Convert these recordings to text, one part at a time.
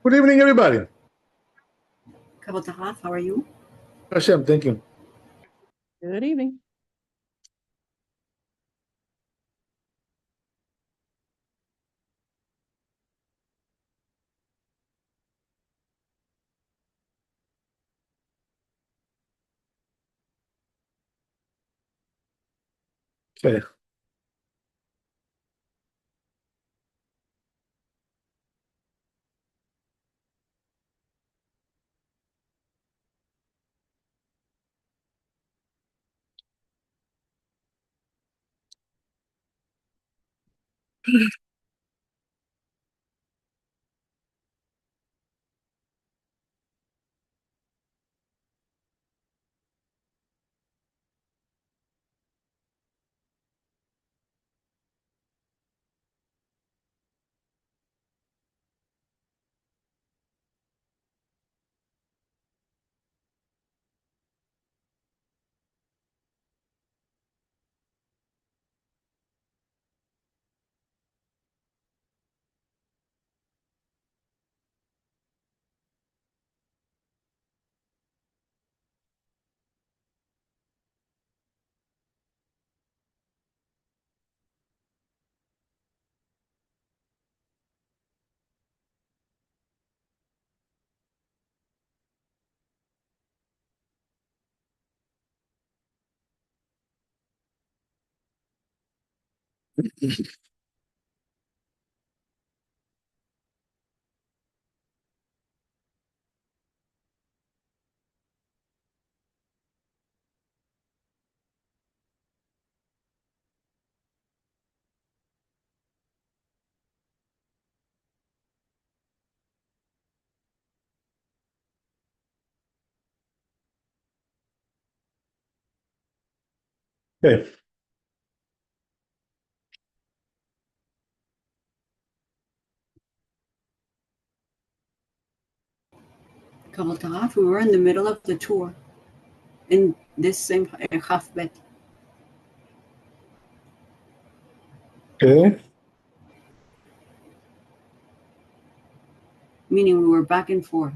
Good evening, everybody. Kabbalah, how are you? Hashem, thank you. Good evening. Okay. Okay. Kabbalah, we were in the middle of the tour in this same half bet, Okay. meaning we were back and forth.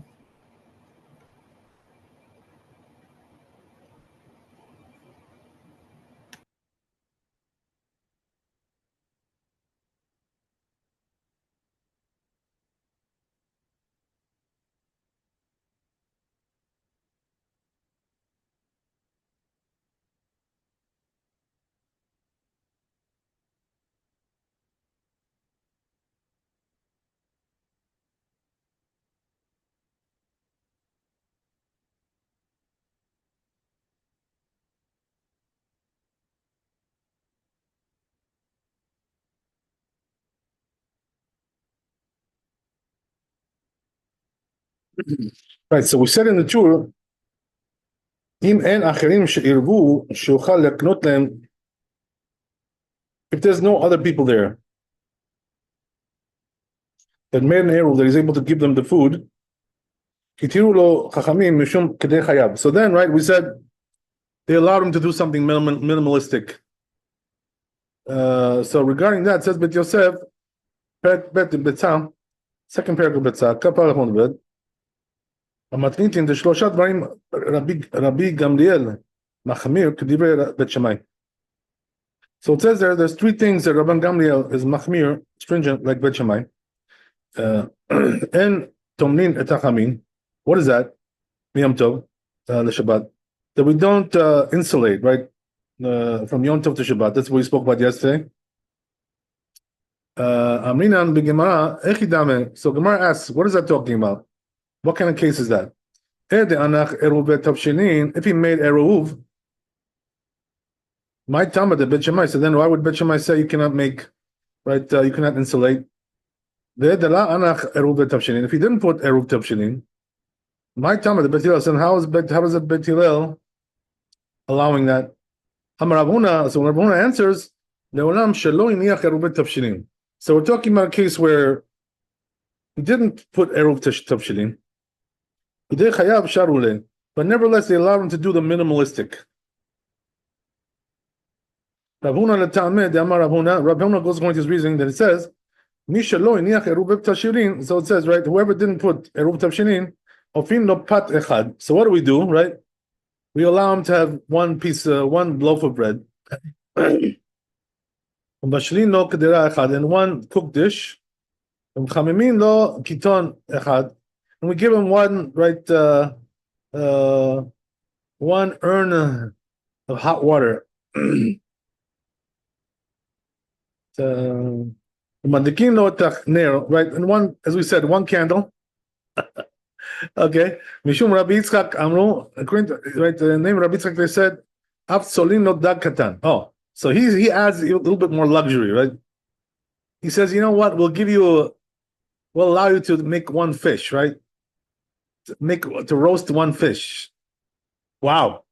Right. So we said in the tour, אם אין אחרים שירבו, שיוכל להקנות להם, if there's no other people there that made an arrow that is able to give them the food, התירו לו חכמים משום כדי חייו. So then, right, we said they allowed him to do something minimalistic. So regarding that, it says Bet Yosef, Bet Betzah, second paragraph Betzah, כפה לכון בד, המתניתין זה שלושה דברים רבי גמליאל מחמיר כדברי בית שמאי. So it says there's three things that Rabban Gamliel is machmir, stringent, like Bet Shammai. And tomnin et hachamin. What is that? Yom Tov, Shabbat. That we don't insulate, right? From Yom Tov to Shabbat. That's what we spoke about yesterday. Amrinan b'Gemara echidame. So Gemara asks, what is that talking about? What kind of case is that? If he made eruv, my Tama the Bet Shammai. So then why would Bet Shammai say you cannot make, right? You cannot insulate. If he didn't put eruv tavshilin, my Tama the Bet Hillel. So how does it Bet Hillel allowing that? Amar Ravuna. So when Ravuna answers, le'olam shelo iniach eruv tavshilin. So we're talking about a case where he didn't put eruv tavshilin. But nevertheless, they allowed him to do the minimalistic. Ravuna goes going to his reasoning that it says, Misha lo iniach eruv tafshilin. So it says, right, whoever didn't put eruv tafshilin, ofin lo pat echad. So what do, right? We allow him to have one loaf of bread. Bashilin lo kedera echad, and one cooked dish. Chamimin lo kiton echad, and we give him one, right, one urn of hot water. Madikin lo tachner, right, and one, as we said, one candle. Okay. Mishum Rabbi Yitzchak Amru, according to, right, the name Rabbi Yitzchak, they said, Af solin lo dag katan. Oh, so he adds a little bit more luxury, right? He says, you know what, we'll allow you to make one fish, right? To roast one fish. Wow.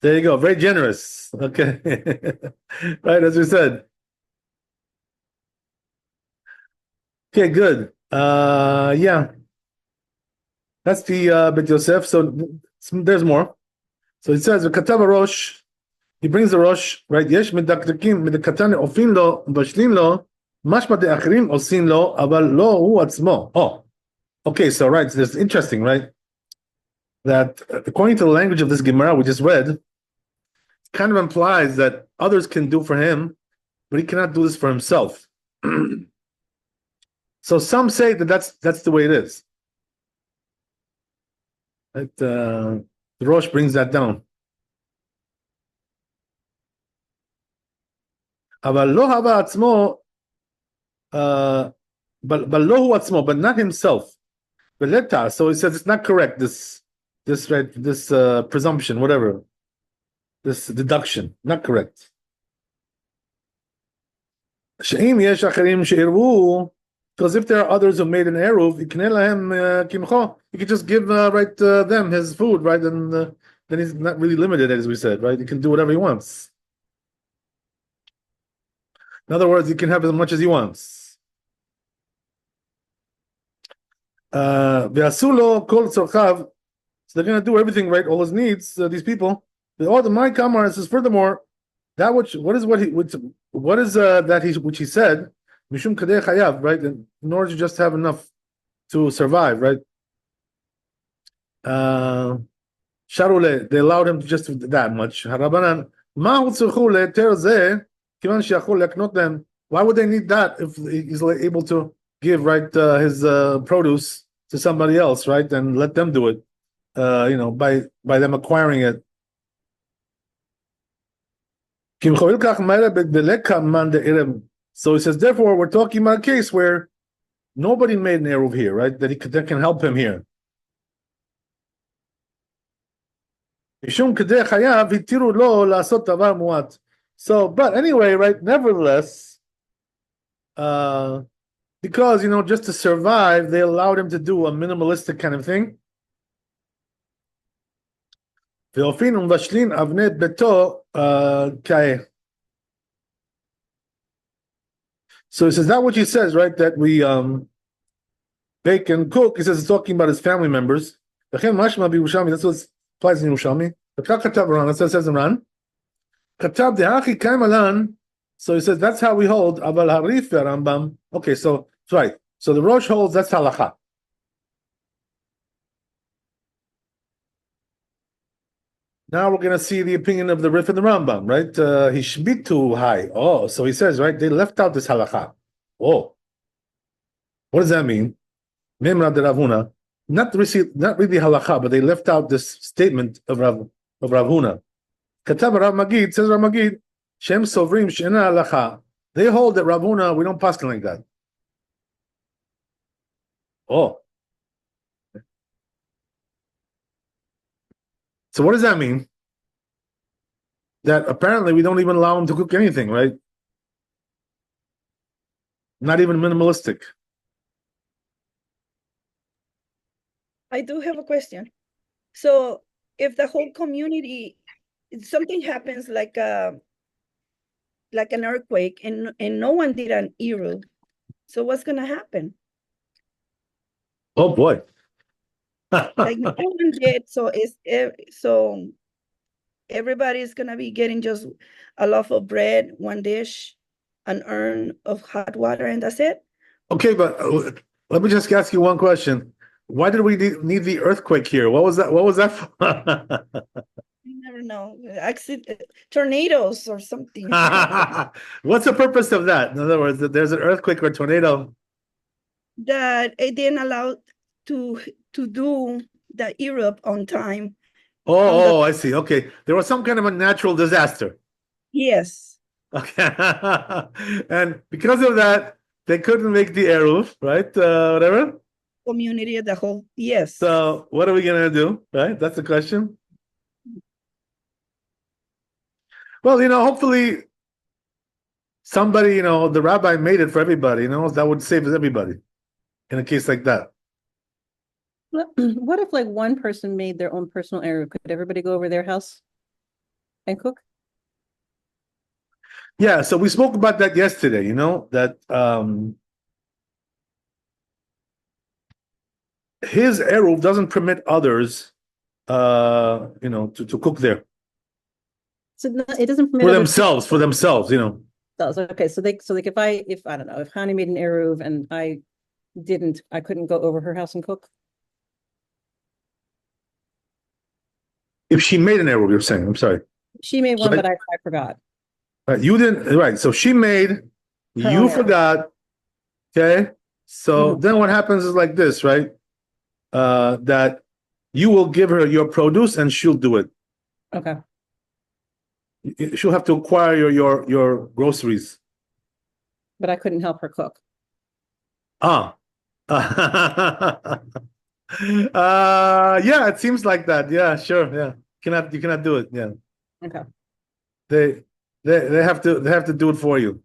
There you go. Very generous. Okay. Right, as we said. Okay, good. Yeah. That's the Bet Yosef. So there's more. So it says, "V'katav Rosh." He brings the Rosh, right? Yesh medakdekim medakatan ofin lo bashlin lo mashma de'achrim osin lo aval lo hu atzmo. Oh, okay. So right, so this is interesting, right? That according to the language of this Gemara we just read, it kind of implies that others can do for him, but he cannot do this for himself. So some say that that's the way it is. Right? The Rosh brings that down. אבל לא הווה עצמו, but לא הוא עצמו, but not himself. Veleta, so he says it's not correct, this presumption, whatever, this deduction, not correct. שאם יש אחרים שעירבו, because if there are others who made an eruv, יקנה להם קמחו, he could just give them his food, right? And then he's not really limited, as we said, right? He can do whatever he wants. In other words, he can have as much as he wants. Ve'asulo kol tzorchav. So they're going to do everything, right? All his needs, these people. All the my kamar says, furthermore, that which he said, mishum kadeh chayav, right? In order to just have enough to survive, right? Sharule, they allowed him to just that much. Harabanan ma tzorchu le'ter zeh. Why would they need that if he's able to give his produce to somebody else, right, and let them do it, by them acquiring it? So he says, therefore, we're talking about a case where nobody made an eruv here, right? That can help him here. So, but anyway, right, nevertheless, because, just to survive, they allowed him to do a minimalistic kind of thing. So he says, that what he says, right, that we bake and cook, he says it's talking about his family members. That's what applies in Yerushalmi. That's what it says in Ran. So he says that's how we hold. Okay, so that's right. So the Rosh holds that's halacha. Now we're going to see the opinion of the Rif and the Rambam, right? Hishbitu high. Oh, so he says, right? They left out this halacha. Oh, what does that mean? Memra de Ravuna. Not really halacha, but they left out this statement of Ravuna. Katav Rav Magid, says Rav Magid, Shem Sovrim Shena Halacha. They hold that Rav Huna, we don't paskin like that. Oh. So what does that mean? That apparently we don't even allow him to cook anything, right? Not even minimalistic. I do have a question. So if the whole community, something happens like an earthquake and no one did an eruv, so what's going to happen? Oh boy. Like no one did, so everybody's going to be getting just a loaf of bread, one dish. an urn of hot water, and that's it. Okay, but let me just ask you one question. Why did we need the earthquake here? What was that? What was that for? You never know. Tornadoes or something. What's the purpose of that? In other words, that there's an earthquake or a tornado. That it didn't allow to do the Europe on time. Oh, I see. Okay. There was some kind of a natural disaster. Yes. Okay. And because of that, they couldn't make the Eruv, right? Whatever. Community as a whole. Yes. So what are we gonna do? Right? That's the question. Well, hopefully somebody, the rabbi made it for everybody, that would save everybody in a case like that. What if like one person made their own personal Eruv? Could everybody go over their house and cook? Yeah, so we spoke about that yesterday, that his Eruv doesn't permit others to cook there. So it doesn't permit For others themselves. Okay, so like if I don't know, if Hani made an Eruv and I couldn't go over her house and cook. If she made an Eruv, you're saying, I'm sorry. She made one, Right. but I forgot. You didn't, right? So she made, you forgot. Okay, so then what happens is like this, right? That you will give her your produce and she'll do it. Okay. She'll have to acquire your groceries. But I couldn't help her cook. Yeah, it seems like that. Yeah, sure. Yeah, you cannot do it. Yeah. Okay. They have to do it for you.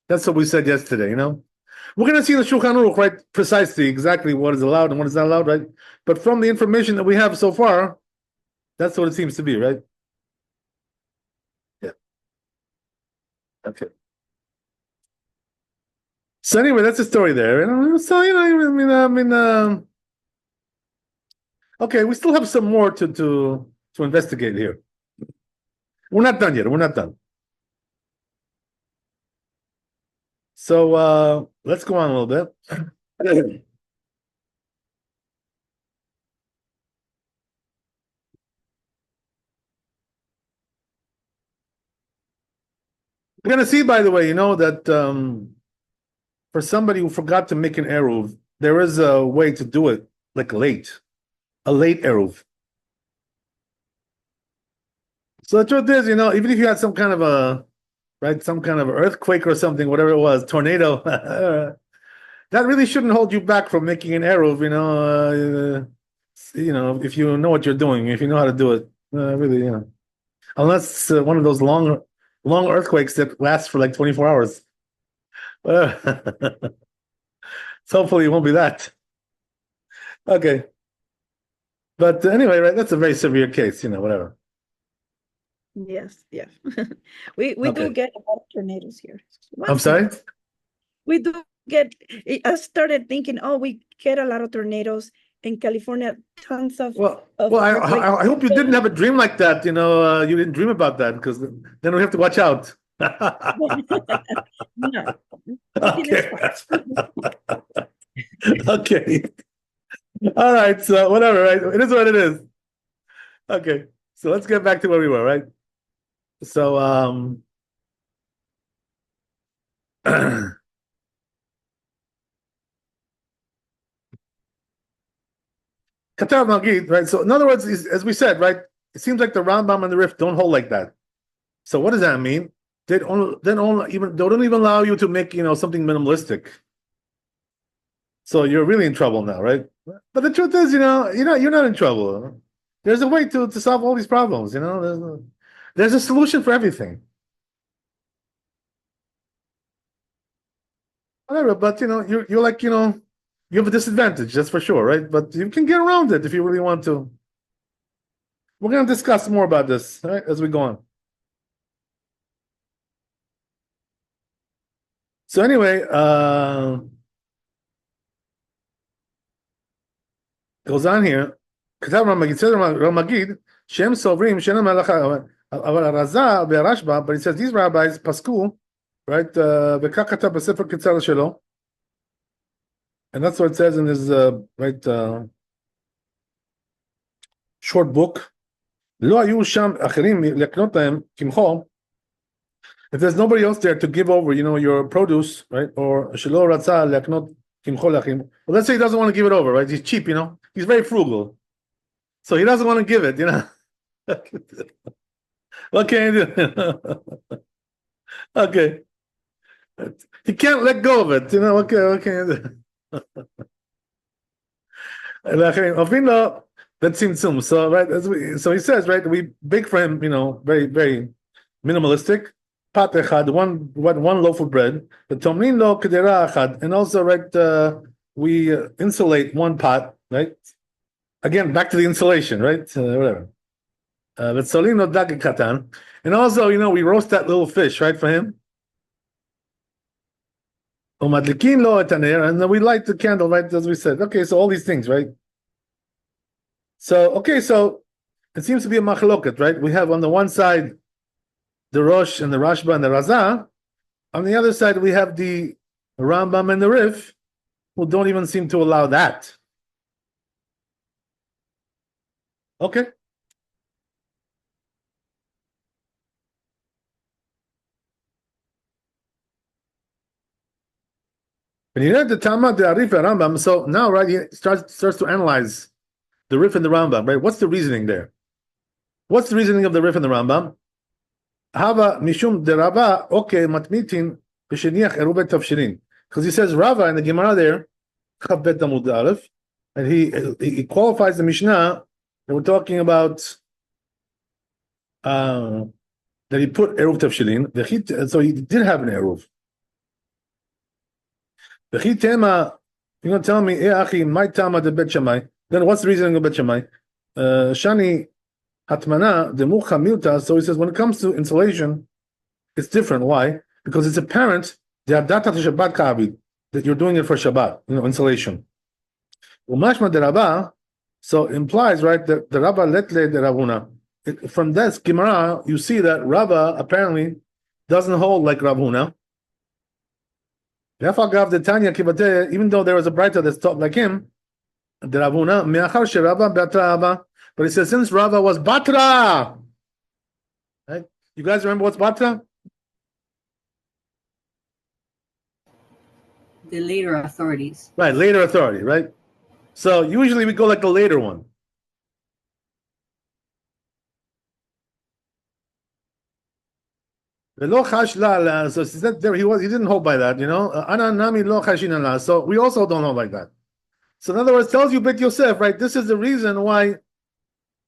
That's what we said yesterday. We're gonna see in the Shulchan Aruch, right, precisely exactly what is allowed and what is not allowed, right? But from the information that we have so far, that's what it seems to be, right? Yeah. Okay. So anyway, that's the story there. So okay, we still have some more to investigate here. We're not done yet. We're not done. So let's go on a little bit. We're gonna see, by the way, that for somebody who forgot to make an eruv, there is a way to do it, like a late eruv. So the truth is, even if you had some kind of some kind of earthquake or something, whatever it was, tornado, that really shouldn't hold you back from making an eruv. If you know what you're doing, if you know how to do it, really, unless one of those long earthquakes that lasts for like 24 hours. So hopefully it won't be that. Okay. But anyway, right, that's a very severe case, whatever. Yes, yeah. We Okay. do get a lot of tornadoes here. I'm sorry? We do get, I started thinking, we get a lot of tornadoes in California, tons of. Well, I hope you didn't have a dream like that. You didn't dream about that, because then we have to watch out. No. Okay. Okay. All right. So whatever, right? It is what it is. Okay. So let's get back to where we were, right? So Katav Magid, right? So in other words, as we said, right, it seems like the Rambam and the Rif don't hold like that. So what does that mean? They don't even allow you to make something minimalistic. So you're really in trouble now, right? But the truth is, you're not in trouble. There's a way to solve all these problems. There's a solution for everything. Whatever, but you're like you have a disadvantage, that's for sure, right? But you can get around it if you really want to. We're going to discuss more about this, right, as we go on. So anyway, goes on here. כתב רמגid, Shem Sovrim, Shem Malacha. But he says these rabbis pasku, right? וכך בספר קצר שלו, and that's what it says in his short book. לא היו שם אחרים לקנות להם קמחו. If there's nobody else there to give over, your produce, right? Or שלא רצה לקנות קמחו לאחים. Well, let's say he doesn't want to give it over, right? He's cheap, He's very frugal. So he doesn't want to give it, What can you do? Okay. He can't let go of it, what can you do? That seems tzum. So right, so he says, right, we bake for him, very, very minimalistic. Pat echad, one loaf of bread. The tomlin lo kedera echad, and also right, we insulate one pot, right? Again, back to the insulation, right? Whatever. V'tzolin lo dag katan, and also, we roast that little fish, right, for him. Umadlikin lo et haner, and then we light the candle, right, as we said. Okay, so all these things, right? So it seems to be a machloket, right? We have on the one side the Rosh and the Rashba and the Razah. On the other side, we have the Rambam and the Rif, who don't even seem to allow that. Okay. When you read the Tama, the Arif and Rambam, so now, right, he starts to analyze the Rif and the Rambam, right? What's the reasoning there? What's the reasoning of the Rif and the Rambam? Hava mishum de Rava, okay, matmitin b'sheniach erubet tavshirin. Because he says Rava in the Gemara there, Chav Bet Amud Aleph, and he qualifies the Mishnah that we're talking about that he put eruv tavshirin. So he did have an eruv. V'chi tema, you're going to tell me, achi, my tama de Bet Shammai. Then what's the reasoning of Bet Shammai? Shani hatmana de mucha milta. So he says when it comes to insulation, it's different. Why? Because it's apparent that Shabbat ka'abid, that you're doing it for Shabbat, insulation. Umashma de Rabba, so implies, right, that the Rabba letle de Ravuna. From that Gemara, you see that Rabba apparently doesn't hold like Ravuna. Even though there was a brighter that's taught like him, the Ravuna, but he says since Rava was Batra, right? You guys remember what's Batra? The later authorities. Right, later authority, right? So usually we go like the later one. So he didn't hold by that, So we also don't hold like that. So in other words, tells you Bet Yosef, right? This is the reason why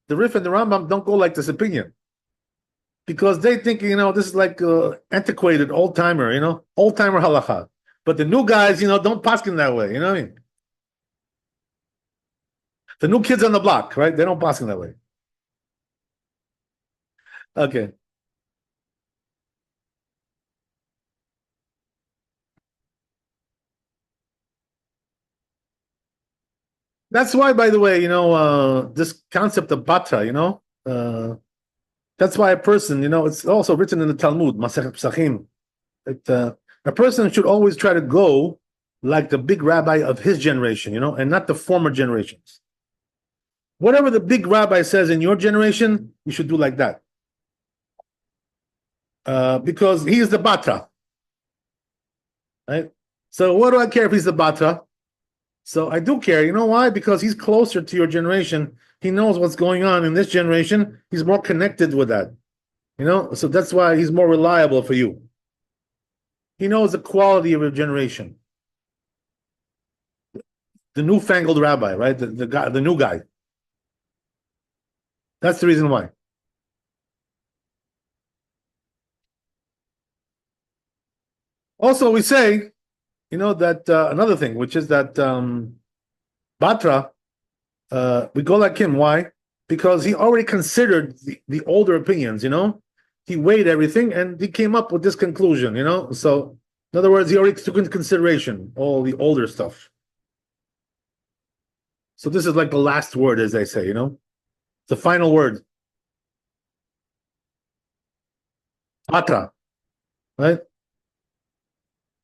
the Rif and the Rambam don't go like this opinion. Because they think, this is like antiquated, old-timer, old-timer halacha. But the new guys, don't paskin that way, you know what I mean? The new kids on the block, right? They don't paskin that way. Okay. That's why, by the way, this concept of batra, that's why a person, it's also written in the Talmud, Masechet Pesachim, that a person should always try to go like the big rabbi of his generation, and not the former generations. Whatever the big rabbi says in your generation, you should do like that. Because he is the batra. Right? So what do I care if he's the batra? So I do care. You know why? Because he's closer to your generation. He knows what's going on in this generation. He's more connected with that. So that's why he's more reliable for you. He knows the quality of your generation. The newfangled rabbi, right? The guy, the new guy. That's the reason why. Also, we say, that another thing, which is that Batra, we go like him. Why? Because he already considered the older opinions, He weighed everything and he came up with this conclusion, So, in other words, he already took into consideration all the older stuff. So this is like the last word, as they say, The final word. Batra, right?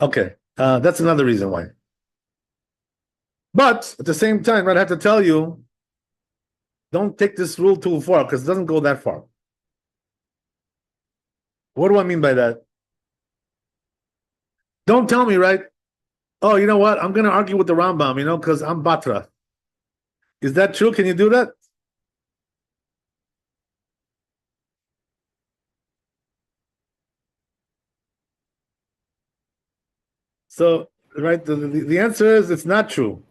Okay, that's another reason why. But at the same time, right, I have to tell you, don't take this rule too far because it doesn't go that far. What do I mean by that? Don't tell me, right? Oh, you know what? I'm going to argue with the Rambam, because I'm Batra. Is that true? Can you do that? So, right, the answer is it's not true.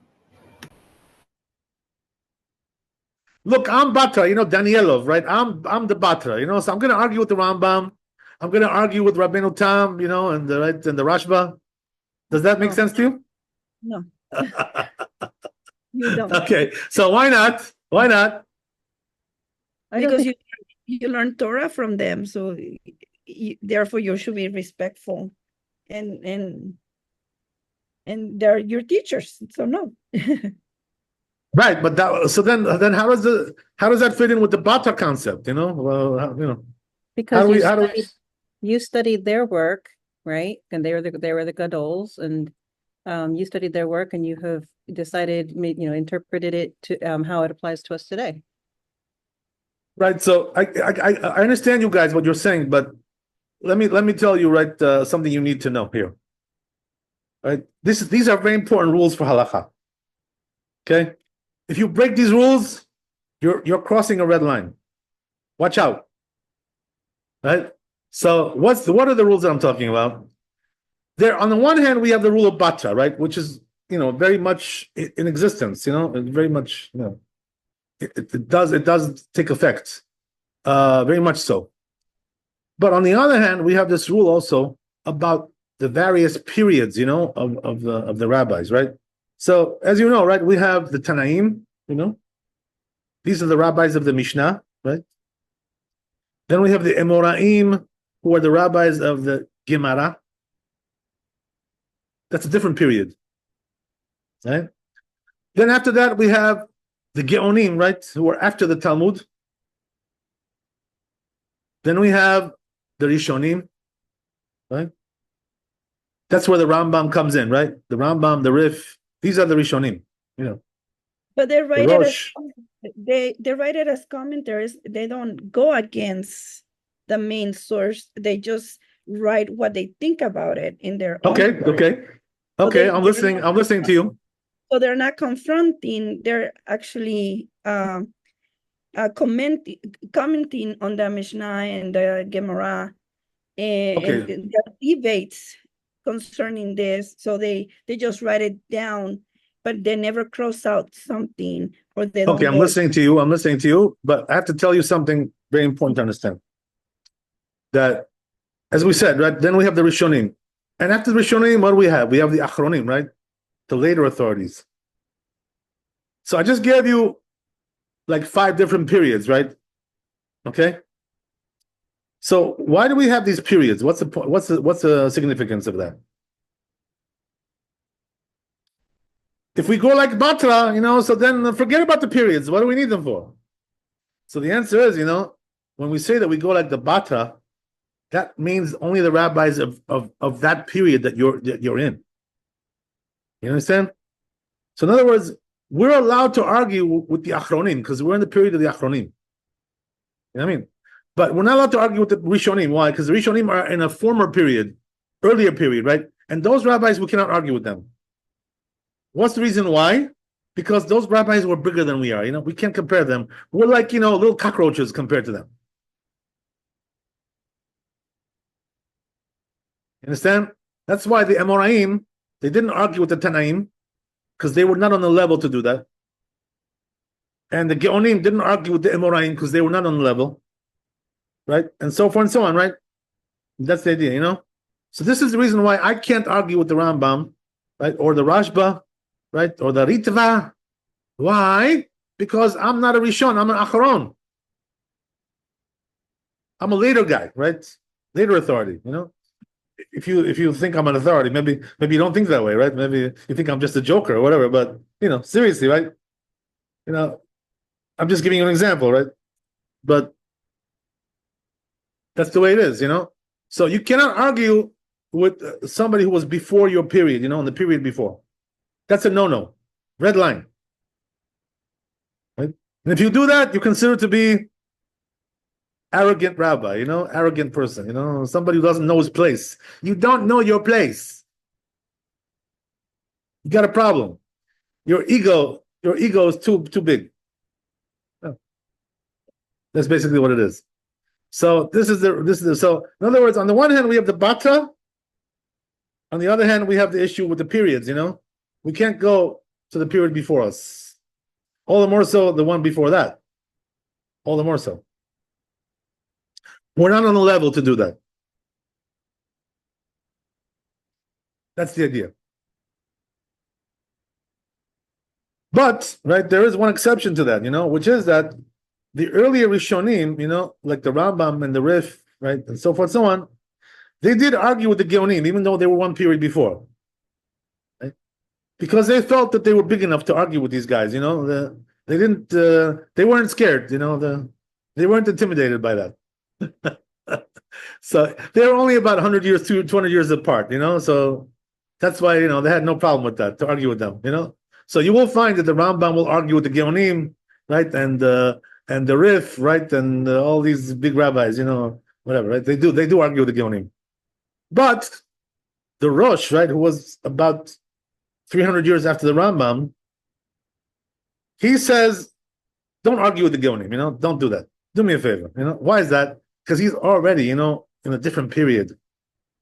Look, I'm Batra, Danielov, right? I'm the Batra, so I'm going to argue with the Rambam. I'm going to argue with Rabbeinu Tam, and the Rashba. Does that make No. sense to you? No, you don't. Okay, so why not? Why not? I don't Because think, you learn Torah from them, so therefore you should be respectful, and they're your teachers. So no. Right, but then how does that fit in with the Batra concept? Well, because how do we? you studied their work, right? And they were the Gadols, and you studied their work, and you have decided, interpreted it to how it applies to us today. Right. So I understand you guys what you're saying, but let me tell you, right, something you need to know here. Right. These are very important rules for halakha. Okay. If you break these rules, you're crossing a red line. Watch out. Right. So what are the rules that I'm talking about? There, on the one hand, we have the rule of batra, right, which is very much in existence. Very much it does take effect, very much so. But on the other hand, we have this rule also about the various periods, of the rabbis, right? So as you know, right, we have the Tanaim, these are the rabbis of the Mishnah, right? Then we have the Emoraim, who are the rabbis of the Gemara. That's a different period, right? Then after that, we have the Geonim, right, who are after the Talmud. Then we have the Rishonim, right? That's where the Rambam comes in, right? The Rambam, the Rif, these are the Rishonim, But they write the it as Rosh. they write it as commentaries. They don't go against the main source. They just write what they think about it in their own Okay, words. okay. they're I'm listening. not- I'm listening to you. So they're not confronting. They're actually commenting on the Mishnah and the Gemara, and Okay. the debates concerning this. So they just write it down, but they never cross out something, or they don't Okay, I'm go. listening to you. I'm listening to you, but I have to tell you something very important to understand. That, as we said, right, then we have the Rishonim. And after the Rishonim, what do we have? We have the Achronim, right? The later authorities. So I just gave you like 5 different periods, right? Okay. So why do we have these periods? What's the point? What's the significance of that? If we go like Batra, so then forget about the periods. What do we need them for? So the answer is, when we say that we go like the Batra, that means only the rabbis of that period that you're in. You understand? So in other words, we're allowed to argue with the Achronim because we're in the period of the Achronim. You know what I mean? But we're not allowed to argue with the Rishonim. Why? Because the Rishonim are in a former period, earlier period, right? And those rabbis, we cannot argue with them. What's the reason why? Because those rabbis were bigger than we are. We can't compare them. We're like, little cockroaches compared to them. You understand? That's why the Amoraim, they didn't argue with the Tanaim because they were not on the level to do that. And the Geonim didn't argue with the Amoraim because they were not on the level. Right? And so forth and so on, right? That's the idea, So this is the reason why I can't argue with the Rambam, right? Or the Rashba, right? Or the Ritva. Why? Because I'm not a Rishon, I'm an Acharon. I'm a later guy, right? Later authority, If you think I'm an authority, maybe you don't think that way, right? Maybe you think I'm just a joker or whatever, but seriously, right? I'm just giving you an example, right? But that's the way it is, So you cannot argue with somebody who was before your period, in the period before. That's a no-no. Red line. Right? And if you do that, you consider to be arrogant rabbi, arrogant person, somebody who doesn't know his place. You don't know your place. You got a problem. Your ego is too big. Oh. That's basically what it is. So so in other words, on the one hand we have the bata, on the other hand we have the issue with the periods, we can't go to the period before us. All the more so the one before that. All the more so. We're not on the level to do that. That's the idea. But, right, there is one exception to that, which is that the earlier Rishonim, like the Rambam and the Rif, right, and so forth, so on, they did argue with the Geonim, even though they were one period before. Right? Because they felt that they were big enough to argue with these guys, they weren't scared, they weren't intimidated by that. So they're only about 100 years, 200 years apart, so that's why, they had no problem with that, to argue with them, So you will find that the Rambam will argue with the Geonim, right, and the Rif, right, and all these big rabbis, whatever, right, they do argue with the Geonim. But the Rosh, right, who was about 300 years after the Rambam, he says, don't argue with the Geonim, don't do that. Do me a favor, Why is that? Because he's already, in a different period.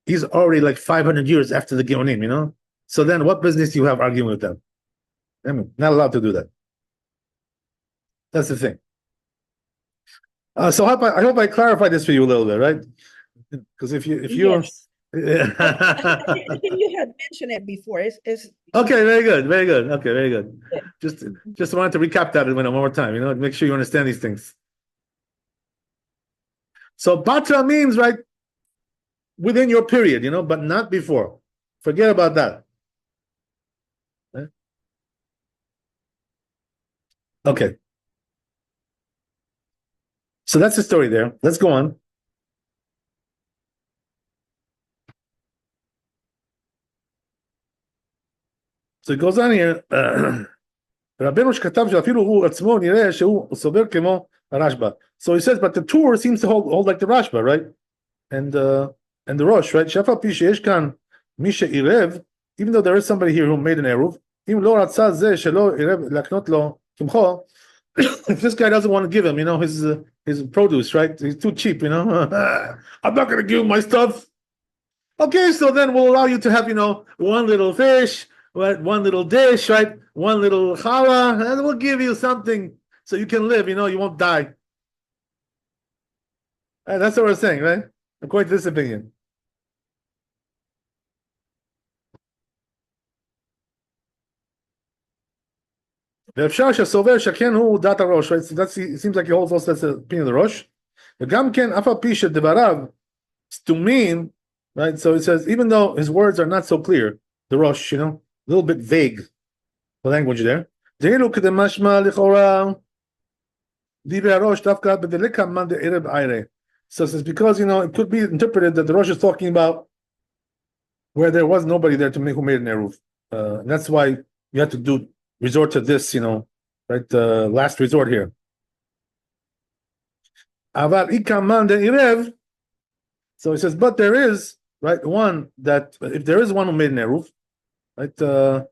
He's already like 500 years after the Geonim, So then what business do you have arguing with them? I mean, not allowed to do that. That's the thing. So I hope I clarified this for you a little bit, right? Because if you Yes. I think you had mentioned it before. It's okay, very good. Okay, very good. Yeah. Just wanted to recap that one more time, make sure you understand these things. So batra means, right, within your period, but not before. Forget about that. Right? Okay. So that's the story there. Let's go on. So it goes on here. רבנו שכתב שאפילו הוא עצמו נראה שהוא סובר כמו הרשב"א. So he says, but the Tur seems to hold like the Rashba, right? And the Rosh, right? שאף על פי שיש כאן מי שעירב, even though there is somebody here who made an eruv, אם לא רצה זה שלא עירב להקנות לו קמחו, if this guy doesn't want to give him, his produce, right? He's too cheap, I'm not going to give him my stuff. Okay, so then we'll allow you to have, one little fish, right? One little dish, right? One little challah, and we'll give you something so you can live, you won't die. Right, that's what we're saying, right? According to this opinion. ואפשר שסובר שכן הוא דת הראש, right? So it seems like he holds also that's the opinion of the Rosh. וגם כן, אף על פי שדבריו סתומים, right? So it says, even though his words are not so clear, the Rosh, a little bit vague, the language there. דהילו כדמשמע לכאורה דברי הראש דווקא בדליקה מן דערב עירה. So it's because, it could be interpreted that the Rosh is talking about where there was nobody there who made an eruv. And that's why you have to resort to this, right? Last resort here. Aval ikaman de'irev. So he says, but there is, right, one that, if there is one who made an eruv, right, no,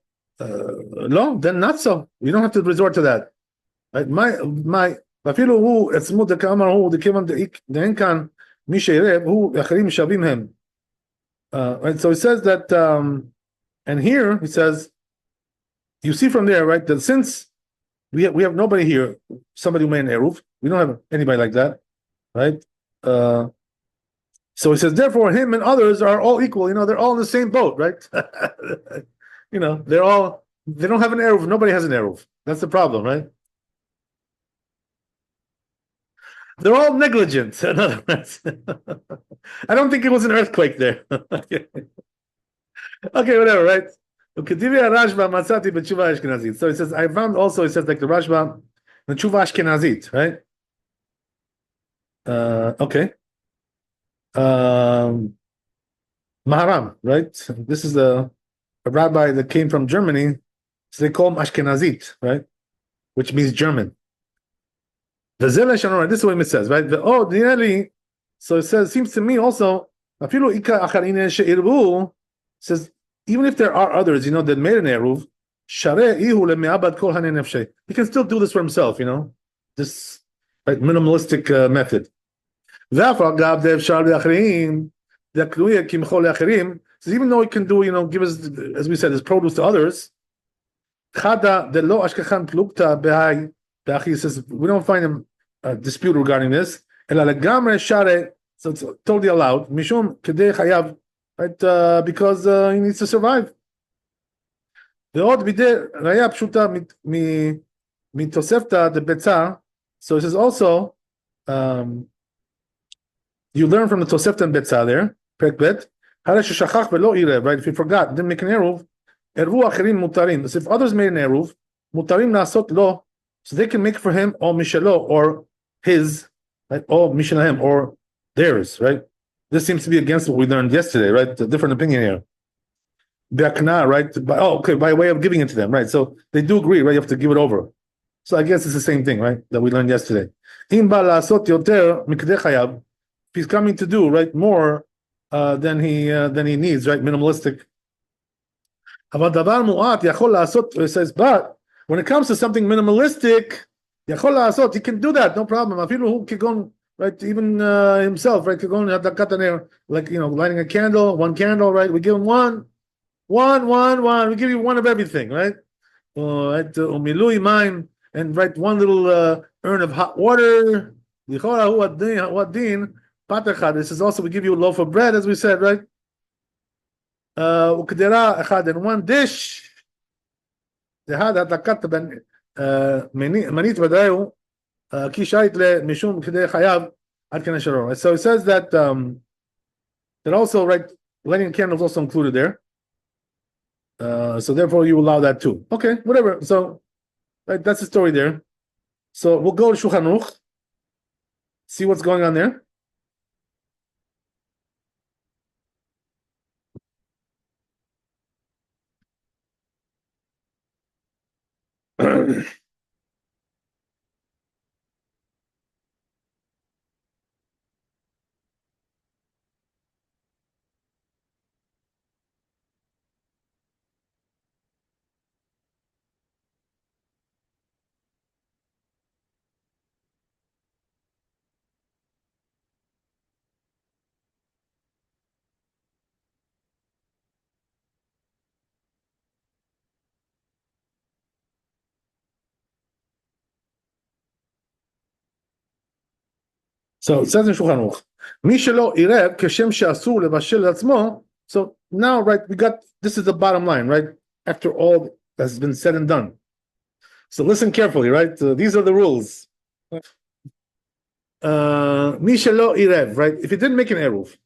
then not so. You don't have to resort to that. Right? ואפילו הוא עצמו דקאמר הוא דכיוון דאין כאן מי שעירב הוא אחרים שווים הם. Right, so he says that, and here he says, you see from there, right, that since we have nobody here, somebody who made an eruv, we don't have anybody like that, right? So he says, therefore, him and others are all equal. They're all in the same boat, right? They don't have an eruv. Nobody has an eruv. That's the problem, right? They're all negligent. In other words, I don't think it was an earthquake there. Okay, whatever, right? So it says, I found also, it says like the Rashba, the Tshuva Ashkenazit, right? Okay. Maharam, right? This is a rabbi that came from Germany, so they call him Ashkenazit, right? Which means German. The Zelesh, this is what it says, right? So it says, seems to me also, says, even if there are others, that made an eruv, he can still do this for himself, this right, minimalistic method. So even though he can do, give us, as we said, his produce to others, he says, we don't find him dispute regarding this. So it's totally allowed. Mishum kedei chayav, right? Because he needs to survive. ועוד בידי ראיה פשוטה מתוספתא דבצע. So it says also, you learn from the Tosefta and Betzah there, פרק ב', הרי ששכח ולא עירב, right? If you forgot, didn't make an eruv, ערבו אחרים מותרים. So if others made an eruv, מותרים לעשות לו, so they can make for him or משלו, or his, right? Or משלהם, or theirs, right? This seems to be against what we learned yesterday, right? A different opinion here. Right? By way of giving it to them, right? So they do agree, right? You have to give it over. So I guess it's the same thing, right? That we learned yesterday. If he's coming to do, right, more than he needs, right? Minimalistic. It says, but when it comes to something minimalistic, he can do that, no problem. Right? Even himself, right? Like, lighting a candle, one candle, right? We give him one. We give you one of everything, right? Umilui mine, and right, one little urn of hot water. This is also, we give you a loaf of bread, as we said, right? And one dish. So it says that also, right, lighting candles also included there. So therefore you allow that too. Okay, whatever. So right, that's the story there. So we'll go to Shulchan Aruch, see what's going on there. So it says in Shulchan Aruch, מי שלא עירב כשם שאסור לבשל לעצמו. So now, right, this is the bottom line, right? After all has been said and done. So listen carefully, right? These are the rules. מי שלא עירב, right? If he didn't make an eruv,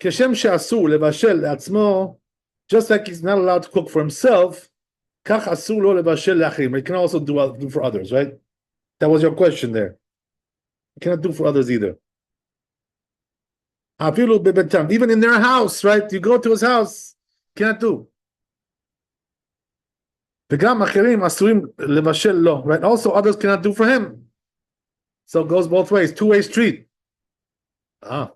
כשם שאסור לבשל לעצמו, just like he's not allowed to cook for himself, כך אסור לו לבשל לאחרים. He can also do for others, right? That was your question there. You cannot do for others either. Even in their house, right? You go to his house, you cannot do. Right? Also, others cannot do for him. So it goes both ways, two-way street. Right?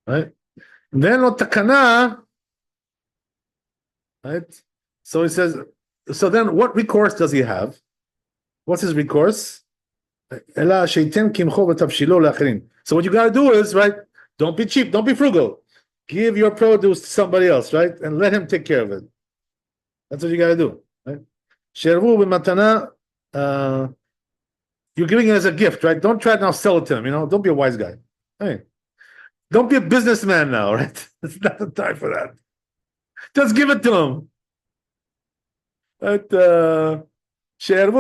Then takana, right? So he says, so then what recourse does he have? What's his recourse? So what you got to do is, right, don't be cheap, don't be frugal. Give your produce to somebody else, right, and let him take care of it. That's what you got to do, right? You're giving it as a gift, right? Don't try to now sell it to him, don't be a wise guy. Hey, don't be a businessman now, right? It's not the time for that. Just give it to him. Right? Right?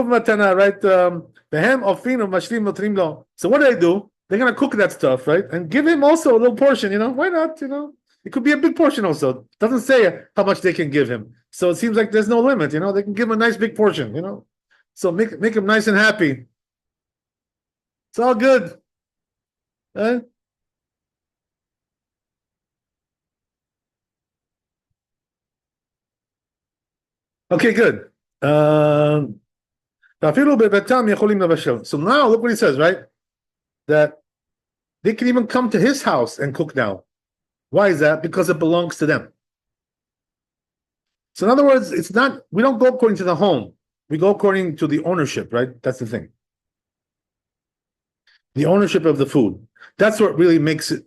So what do? They're gonna cook that stuff, right? And give him also a little portion, why not? It could be a big portion also. It doesn't say how much they can give him. So it seems like there's no limit, they can give him a nice big portion, So make him nice and happy. It's all good. Right? Okay, good. So now look what he says, right? That they can even come to his house and cook now. Why is that? Because it belongs to them. So in other words, it's not, we don't go according to the home. We go according to the ownership, right? That's the thing. The ownership of the food. That's what really makes it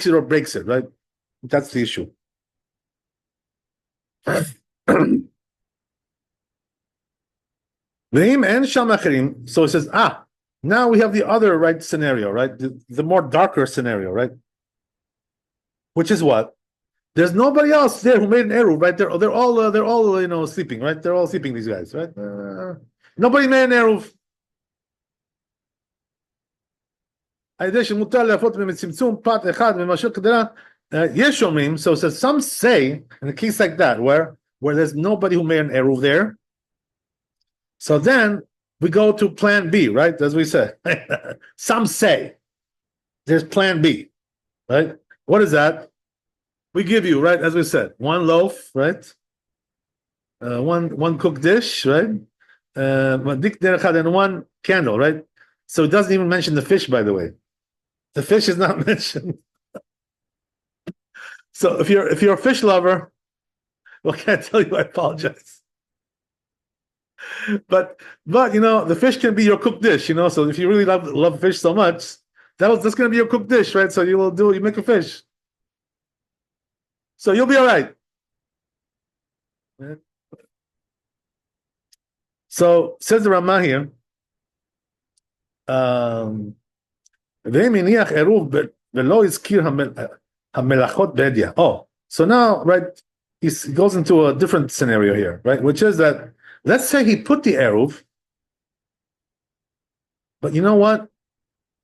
or breaks it, right? That's the issue. So it says, now we have the other right scenario, right? The more darker scenario, right? Which is what? There's nobody else there who made an eruv, right? They're all sleeping, right? They're all sleeping, these guys, right? Nobody made an eruv. So it says, some say, in a case like that, where there's nobody who made an eruv there, so then we go to plan B, right? As we said. Some say there's plan B, right? What is that? We give you, right, as we said, one loaf, right? One cooked dish, right? And one candle, right? So it doesn't even mention the fish, by the way. The fish is not mentioned. So if you're a fish lover, well, I can't tell you, I apologize. But the fish can be your cooked dish, so if you really love fish so much, that's gonna be your cooked dish, right? So you make a fish. So you'll be all right. So says the Ramah here, oh, so now, right, he goes into a different scenario here, right? Which is that, let's say he put the eruv, but you know what?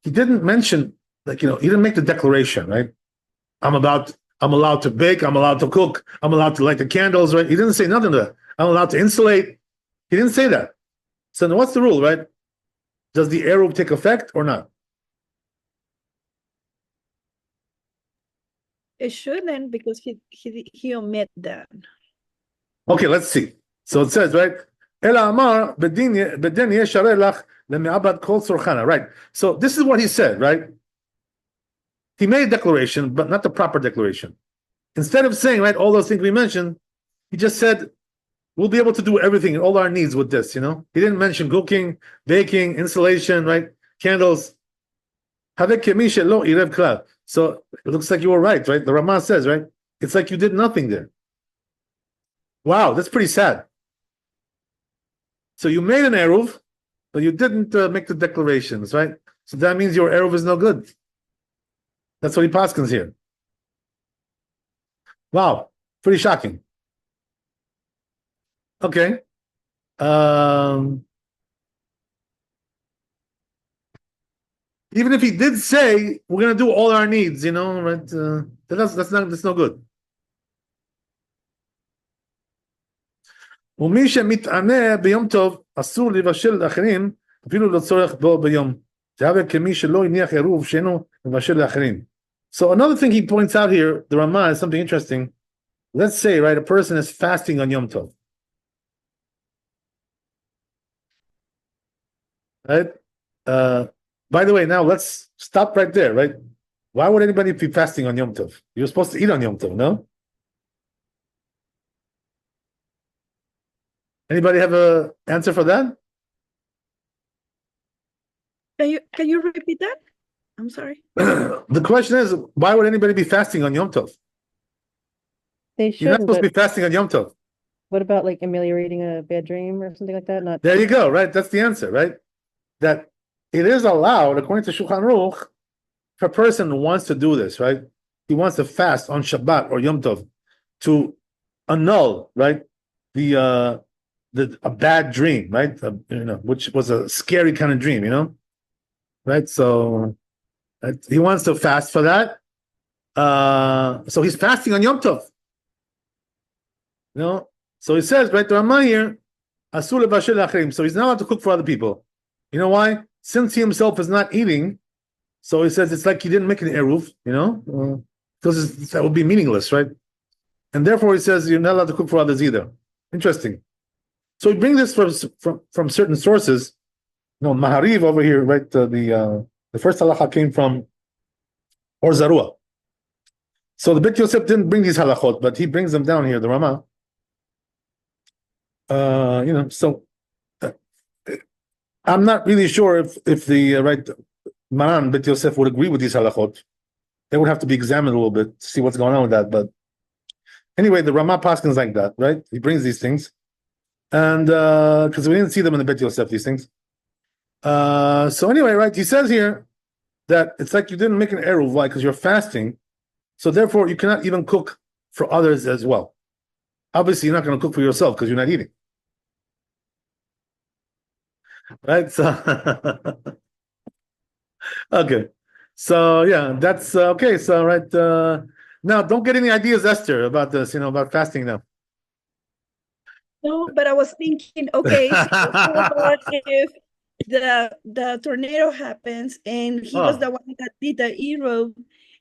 He didn't mention, he didn't make the declaration, right? I'm allowed to bake, I'm allowed to cook, I'm allowed to light the candles, right? He didn't say nothing to that. I'm allowed to insulate. He didn't say that. So now what's the rule, right? Does the eruv take effect or not? It shouldn't, because he omit that. Okay, let's see. So it says, right? Right. So this is what he said, right? He made a declaration, but not the proper declaration. Instead of saying, right, all those things we mentioned, he just said, we'll be able to do everything, all our needs with this, He didn't mention cooking, baking, insulation, right? Candles. So it looks like you were right? The Ramah says, right? It's like you did nothing there. Wow, that's pretty sad. So you made an eruv, but you didn't make the declarations, right? So that means your eruv is no good. That's what he paskins here. Wow, pretty shocking. Okay. Even if he did say we're gonna do all our needs, right? That's no good. ומי שמתענה ביום טוב אסור לבשל לאחרים אפילו לצורך בו ביום. דהווה כמי שלא הניח עירוב שאינו מבשל לאחרים. So another thing he points out here, the Ramah, is something interesting. Let's say, right, a person is fasting on Yom Tov. Right? By the way, now let's stop right there, right? Why would anybody be fasting on Yom Tov? You're supposed to eat on Yom Tov, no? Anybody have an answer for that? Can you repeat that? I'm sorry. The question is, why would anybody be fasting on Yom Tov? They You're not should, supposed to but be fasting on Yom Tov. what about like ameliorating a bad dream or something like that? Not There you go, right? That's the answer, right? That it is allowed, according to Shulchan Aruch, if a person wants to do this, right? He wants to fast on Shabbat or Yom Tov to annul, right? A bad dream, right? Which was a scary kind of dream, right? So he wants to fast for that. So he's fasting on Yom Tov. So he says, right, the Ramah here, asur lebashel la'acherim. So he's not allowed to cook for other people. You know why? Since he himself is not eating, so he says it's like he didn't make an eruv, because that would be meaningless, right? And therefore he says you're not allowed to cook for others either. Interesting. So we bring this from certain sources. No, Mahariv over here, right? The first halacha came from Or Zarua. So the Bet Yosef didn't bring these halachot, but he brings them down here, the Rama. So I'm not really sure if the right Maran Bet Yosef would agree with these halachot. They would have to be examined a little bit to see what's going on with that. But anyway, the Rama paskins like that, right? He brings these things, and because we didn't see them in the Bet Yosef, these things. So anyway, right? He says here that it's like you didn't make an eruv, why? Because you're fasting, so therefore you cannot even cook for others as well. Obviously, you're not going to cook for yourself because you're not eating, right? So okay, so yeah, that's okay. So right now, don't get any ideas, Esther, about this. About fasting now. No, but I was thinking, okay, so what about if the tornado happens and he was the one that did the eruv,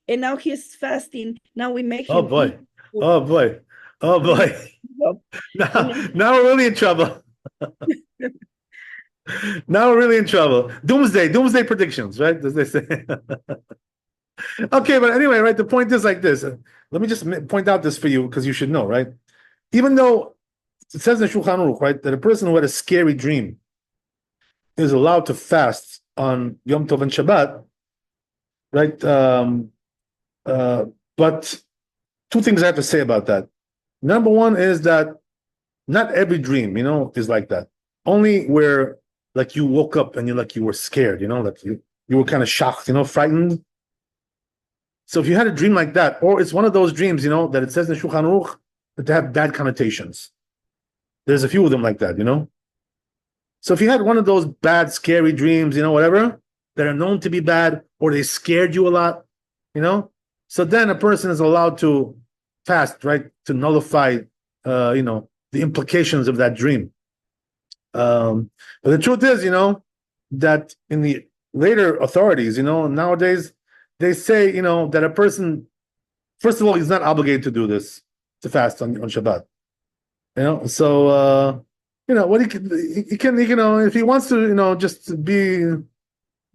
and now he's fasting. Now we make him. Oh boy! Oh boy! Oh boy! Now we're really in trouble. Now we're really in trouble. Doomsday predictions, right? As they say. Okay, but anyway, right? The point is like this. Let me just point out this for you because you should know, right? Even though it says in Shulchan Aruch, right, that a person who had a scary dream is allowed to fast on Yom Tov and Shabbat, right? But two things I have to say about that. Number one is that not every dream, is like that. Only where like you woke up and you were scared, like you were kind of shocked, frightened. So if you had a dream like that, or it's one of those dreams, that it says in Shulchan Aruch that they have bad connotations. There's a few of them like that, So if you had one of those bad, scary dreams, whatever, that are known to be bad, or they scared you a lot, so then a person is allowed to fast, right, to nullify, the implications of that dream. But the truth is, that in the later authorities, nowadays, they say, that a person, first of all, he's not obligated to do this, to fast on Shabbat. So what he can if he wants to just be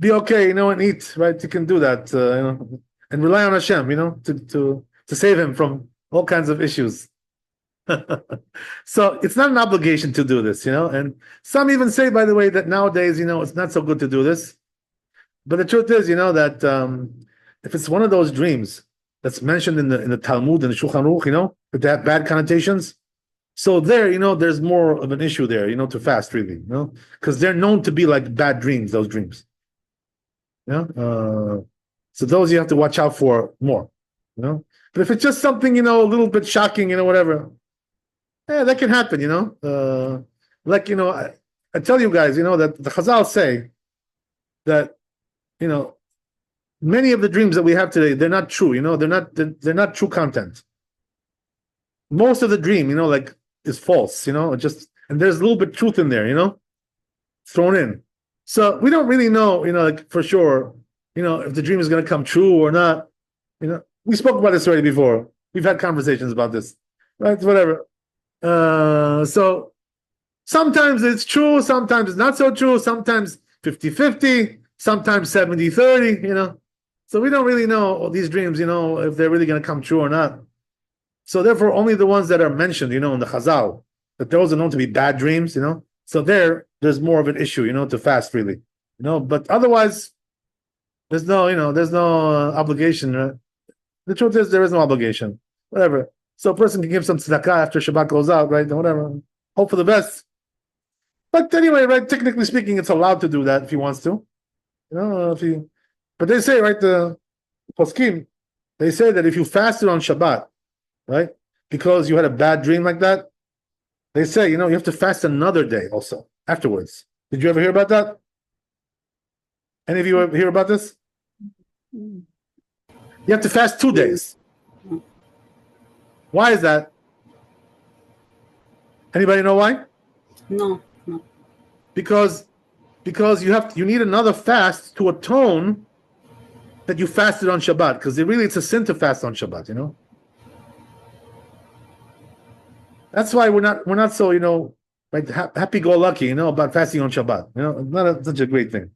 okay and eat, right, he can do that, and rely on Hashem, to save him from all kinds of issues. So it's not an obligation to do this, and some even say, by the way, that nowadays it's not so good to do this, but the truth is that if it's one of those dreams that's mentioned in the Talmud and the Shulchan Aruch, that they have bad connotations. So there, there's more of an issue there, to fast really, because they're known to be like bad dreams, those dreams. So those you have to watch out for more, But if it's just something, a little bit shocking, whatever, that can happen, I tell you guys, that the Chazal say that, many of the dreams that we have today, they're not true, they're not true content. Most of the dream, is false, and there's a little bit of truth in there, thrown in. So we don't really know, for sure, if the dream is going to come true or not. We spoke about this already before. We've had conversations about this, right? Whatever. So sometimes it's true, sometimes it's not so true, sometimes 50-50, sometimes 70-30, So we don't really know these dreams, if they're really going to come true or not. So therefore, only the ones that are mentioned, in the Chazal, that those are known to be bad dreams, So there's more of an issue, to fast really, But otherwise, there's no obligation. Right? The truth is, there is no obligation. Whatever. So a person can give some tzedakah after Shabbat goes out, right? Whatever. Hope for the best. But anyway, right? Technically speaking, it's allowed to do that if he wants to. But they say, right? The poskim, they say that if you fasted on Shabbat, right? Because you had a bad dream like that, they say, you have to fast another day also afterwards. Did you ever hear about that? Any of you ever hear about this? You have to fast 2 days. Why is that? Anybody know why? No. Because you need another fast to atone that you fasted on Shabbat. Because it's a sin to fast on Shabbat, That's why we're not so, right? Happy-go-lucky, about fasting on Shabbat. Not such a great thing.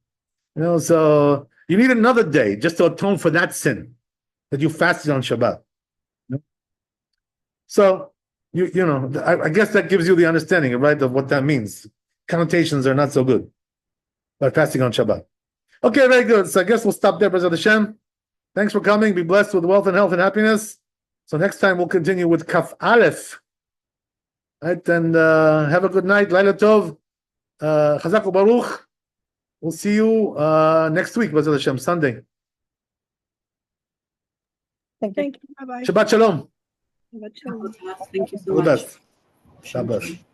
So you need another day just to atone for that sin that you fasted on Shabbat. So I guess that gives you the understanding, right, of what that means. Connotations are not so good by fasting on Shabbat. Okay, very good. So I guess we'll stop there, B'ezrat Hashem. Thanks for coming. Be blessed with wealth and health and happiness. So next time we'll continue with Kaf Aleph. Right, and have a good night. Laila Tov. Chazak u'Baruch. We'll see you next week, B'ezrat Hashem, Sunday. Thank you. Thank you. Bye-bye. Shabbat Shalom. Shabbat shalom. Thank you so All the much. best. God bless.